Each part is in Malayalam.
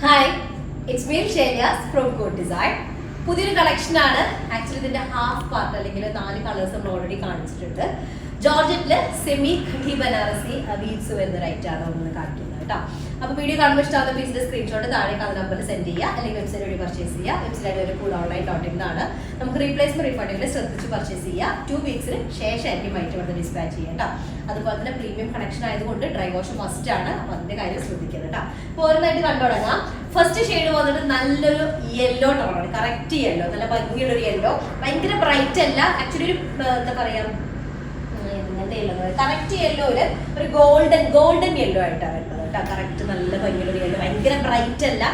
Hi, it's me Sheniyas from code design. പുതിയൊരു കളക്ഷനാണ്. ആക്ച്വലി ഇതിന്റെ ഹാഫ് പാർട്ട് അല്ലെങ്കിൽ 4 കളേഴ്സ് നമ്മൾ ഓൾറെഡി കാണിച്ചിട്ടുണ്ട്. ജോർജറ്റില് സെമി ഖട്ടി ബനാറസി ബീഡ്സ് വരുന്ന റൈറ്റ് ആണ് നമ്മൾ കാണിക്കുന്നത് കേട്ടോ. അപ്പോൾ വീഡിയോ കാണുമ്പോൾ ഇഷ്ടമാകുന്ന പീസിന്റെ സ്ക്രീൻഷോട്ട് താഴെ കാണുന്ന നമ്പറിൽ സെൻഡ് ചെയ്യുക, അല്ലെങ്കിൽ വെബ്സൈറ്റ് വഴി പർച്ചേസ് ചെയ്യുക. വെബ്സൈറ്റ് ഒരു കൂൾ ഓൺലൈൻ.in ആണ്. നമുക്ക് റീപ്ലേസ്മെന്റ് റീഫണ്ടുകൾ ശ്രദ്ധിച്ച് പർച്ചേസ് ചെയ്യുക. 2 വീക്സിന് ശേഷമായിരിക്കും ഐറ്റം വന്ന് ഡിസ്പാച്ച് ചെയ്യുക കേട്ടോ. അതുപോലെ തന്നെ പ്രീമിയം കണക്ഷൻ ആയതുകൊണ്ട് ഡ്രൈ വാഷ് മസ്റ്റ് ആണ്. അപ്പോൾ അതിന്റെ കാര്യം ശ്രദ്ധിക്കുക കേട്ടോ. അപ്പോൾ ഓരോന്നായിട്ട് കണ്ടുതുടങ്ങാം. ഫസ്റ്റ് ഷെയ്ഡ് വന്നിട്ട് നല്ലൊരു യെല്ലോ ടോണാണ്, കറക്റ്റ് യെല്ലോ, നല്ല ഭംഗിയുള്ള ഒരു യെല്ലോ. ഭയങ്കര ബ്രൈറ്റ് അല്ല, ആക്ച്വലി ഒരു എന്താ പറയാ, കറക്റ്റ് യെല്ലോയില് ഒരു ഗോൾഡൻ യെല്ലോ ആയിട്ടാണ് വരുന്നത് കേട്ടോ. കറക്റ്റ് നല്ല ഭംഗിയുള്ള ഒരു യെല്ലോ, ഭയങ്കര ബ്രൈറ്റ് അല്ല.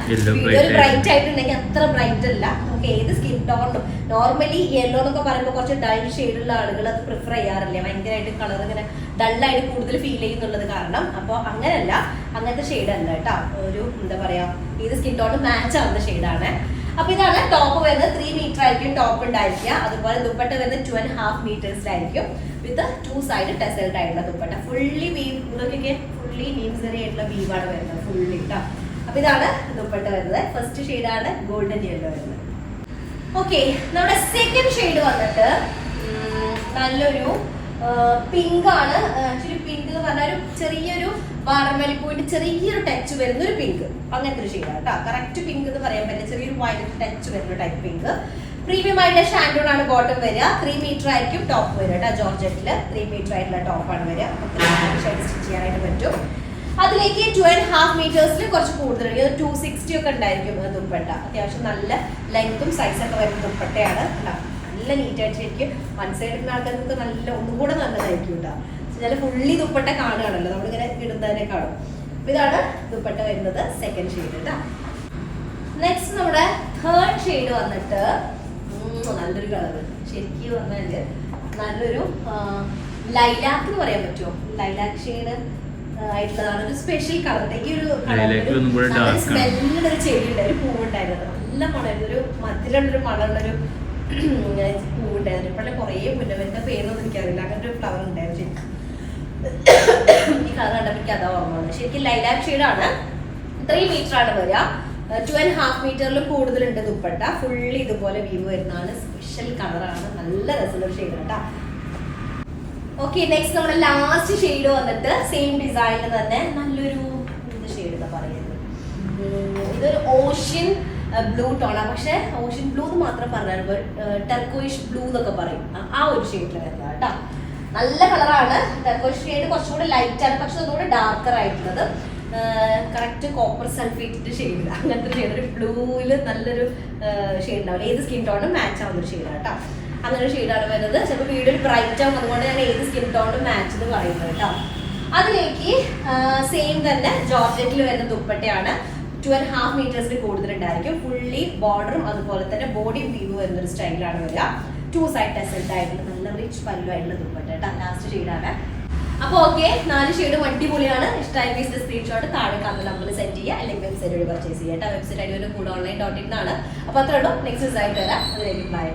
ഒരു ബ്രൈറ്റ് ആയിട്ടുണ്ടെങ്കിൽ അത്ര ബ്രൈറ്റ് അല്ല. നമുക്ക് ഏത് സ്കിൻ ടോണും നോർമലി യെല്ലോ എന്നൊക്കെ പറയുമ്പോൾ കുറച്ച് ഡൾ ഷെയ്ഡുള്ള ആളുകൾ അത് പ്രിഫർ ചെയ്യാറില്ല. ഭയങ്കരമായിട്ട് കളർ ഇങ്ങനെ ഡള്ളായിട്ട് കൂടുതൽ ഫീൽ ചെയ്യുന്നുള്ളത് കാരണം. അപ്പോൾ അങ്ങനെയല്ല, അങ്ങനത്തെ ഷെയ്ഡ് അല്ല കേട്ടോ. ഒരു എന്താ പറയാ, ഏത് സ്കിൻ ടോണും മാച്ച് ആവുന്ന ഷെയ്ഡാണ്. അപ്പൊ ഇതാണ് ടോപ്പ് വരുന്നത്. 3 മീറ്റർ ആയിരിക്കും ടോപ്പ് ഉണ്ടായിരിക്കുക. അതുപോലെ ദുപ്പട്ട വരുന്നത് 2.5 മീറ്റേഴ്സിലായിരിക്കും വിത്ത് 2 സൈഡ് ടെസൽഡ് ആയിട്ടുള്ള ദുപ്പട്ട. ഫുള്ളി വീവ്, ഇതൊക്കെ ഫുള്ളി നീംസറി ആയിട്ടുള്ള വീവാണ് വരുന്നത് ഫുള്ളി കേട്ടോ. അപ്പൊ ഇതാണ് ദുപ്പട്ട വരുന്നത്. ഫസ്റ്റ് ഷെയ്ഡാണ് ഗോൾഡൻ യെല്ലോ വരുന്നത്. ഓക്കെ, നമ്മുടെ സെക്കൻഡ് ഷെയ്ഡ് വന്നിട്ട് നല്ലൊരു പിങ്ക് ആണ്. ആക്ച്വലി പിങ്ക് എന്ന് പറഞ്ഞാൽ ഒരു ചെറിയൊരു വാടമല്ലി പോയിട്ട് ചെറിയൊരു ടച്ച് വരുന്ന ഒരു പിങ്ക്, അങ്ങനത്തെ ഒരു ഷെയ്ഡാണ് കേട്ടോ. കറക്റ്റ് പിങ്ക് എന്ന് പറയാൻ പറ്റില്ല, ചെറിയൊരു വയലറ്റ് ടച്ച് വരുന്ന ടൈപ്പ് പിങ്ക്. പ്രീമിയം ആയിട്ടുള്ള ഷാൻഡോൺ ആണ് ബോട്ടം വരിക. 3 മീറ്റർ ആയിരിക്കും ടോപ്പ് വരിക കേട്ടോ. ജോർജറ്റില് 3 മീറ്റർ ആയിട്ടുള്ള ടോപ്പാണ് വരിക. സ്റ്റിച്ച് ചെയ്യാനായിട്ട് പറ്റും. അതിലേക്ക് 2.5 മീറ്റേഴ്സിൽ കുറച്ച് കൂടുതൽ 260 ഒക്കെ ഉണ്ടായിരിക്കും ദുപ്പട്ട. അത്യാവശ്യം നല്ല ലെങ്തും സൈസൊക്കെ വരുന്ന ദുപ്പട്ടയാണ്. നല്ല നീറ്റായിട്ട് ശരിക്കും വൺ സൈഡ് ഇടുന്ന ആൾക്കാർക്ക് നല്ല ഒന്നും കൂടെ നല്ലതായിരിക്കും കേട്ടോ. ചില ഫുള്ളി ദുപ്പട്ട കാണുകയാണല്ലോ, നമ്മളിങ്ങനെ ഇടുന്നതിനെ കാണും. ഇതാണ് ദുപ്പട്ട വരുന്നത്, സെക്കൻഡ് ഷെയ്ഡ് കേട്ടോ. നെക്സ്റ്റ് നമ്മുടെ തേർഡ് ഷെയ്ഡ് വന്നിട്ട് നല്ലൊരു കളർ, ശരിക്കും പറഞ്ഞാല് നല്ലൊരു ലൈലാക്ക് എന്ന് പറയാൻ പറ്റുമോ, ലൈലാക്ക് ഷെയ്ഡ് ആയിട്ടുള്ളതാണ്. ഒരു സ്പെഷ്യൽ കളർ. ഈ ഒരു സ്മെല്ലുള്ള ഒരു ചെടി ഉണ്ട്, ഒരു പൂവുണ്ടായിരുന്നു, നല്ല മണമായിരുന്നു. ഒരു മധുരമുള്ളൊരു മണമുള്ളൊരു പൂവുണ്ടായിരുന്നു. ഇപ്പോഴെ കുറേ മുന്നേ വരുന്ന പേരൊന്നും എനിക്കറിയില്ല, അങ്ങനത്തെ ഒരു ഫ്ലവർ ഉണ്ടായിരുന്നു. ശരിക്കും ഈ കളർ കണ്ടപ്പോൾ എനിക്ക് അതാ ഓർമ്മ. ശരിക്കും ലൈലാക്ക് ഷെയ്ഡാണ്. 3 മീറ്റർ ആണ് വരിക. 2.5 മീറ്ററിൽ കൂടുതലുണ്ട് ദുപ്പട്ട. ഫുള്ളി ഇതുപോലെ വ്യൂ വരുന്നതാണ്. സ്പെഷ്യൽ കളറാണ്, നല്ല രസമുള്ള ഷെയ്ഡ് കേട്ടോ. ഓക്കെ, നെക്സ്റ്റ് നമ്മുടെ ലാസ്റ്റ് ഷെയ്ഡ് വന്നിട്ട് സെയിം ഡിസൈനിൽ തന്നെ നല്ലൊരു ഷെയ്ഡ് എന്താ പറയുന്നത്, ഇതൊരു ഓഷ്യൻ ബ്ലൂ ടോണാണ്. പക്ഷെ ഓഷ്യൻ ബ്ലൂ എന്ന് മാത്രം പറഞ്ഞാൽ ടെർക്കോയിഷ് ബ്ലൂ എന്നൊക്കെ പറയും. ആ ഒരു ഷെയ്ഡിൽ വരുന്നത് കേട്ടോ. നല്ല കളറാണ്. ടെർക്കോയിഷ് ഷെയ്ഡ് കുറച്ചുകൂടി ലൈറ്റ് ആണ്, പക്ഷെ അതുകൂടെ ഡാർക്കർ ആയിട്ടുള്ളത്. കറക്റ്റ് കോപ്പർ സൾഫേറ്റിന്റെ ഷെയ്ഡ്, അങ്ങനത്തെ ഒരു ഷെയ്ഡ്. ഒരു ബ്ലൂവില് നല്ലൊരു ഷെയ്ഡ് ഉണ്ടാവില്ല, ഏത് സ്കിൻ ടോണും മാച്ച് ആവുന്ന ഒരു ഷെയ്ഡാണ് കേട്ടോ. അങ്ങനെ ഒരു ഷെയ്ഡാണ് വരുന്നത്. ചിലപ്പോൾ വീഡിയോയിൽ ബ്രൈറ്റ് ആവും, അതുകൊണ്ട് ഞാൻ ഏത് സ്കിൻ ടോണും മാച്ച് എന്ന് പറയുന്നത് കേട്ടോ. അതിലേക്ക് സെയിം തന്നെ ജോർജറ്റിൽ വരുന്ന ദുപ്പട്ടയാണ്. 2.5 മീറ്റേഴ്സിന് കൂടുതലുണ്ടായിരിക്കും. ഫുള്ളി ബോർഡറും അതുപോലെ തന്നെ ബോഡിയും വീവ് വരുന്നൊരു സ്റ്റൈലാണ് വരിക. 2 സൈഡ് ടെസൽഡ് ആയിട്ടുള്ള നല്ല റിച്ച് പല്ലു ആയിട്ടുള്ള ദുപ്പട്ട കേട്ടോ. ലാസ്റ്റ് ഷെയ്ഡാണ്. അപ്പോൾ ഓക്കെ, 4 ഷെയ്ഡും അടിപൊളിയാണ്. ഇഷ്ടമായ പീസിന്റെ സ്ക്രീൻഷോട്ട് താഴെ കാണുന്ന നമ്പറിൽ സെൻഡ് ചെയ്യുക, അല്ലെങ്കിൽ വെബ്സൈറ്റ് വഴി പർച്ചേസ് ചെയ്യുക കേട്ടോ. വെബ്സൈറ്റ് ഐഡി കോഡ് ഓൺലൈൻ.in ആണ്. അപ്പോൾ അത്രേ ഉള്ളൂ. നെക്സ്റ്റ് ദിവസമായിട്ട് വരാം. അതിലേക്ക് ബൈ.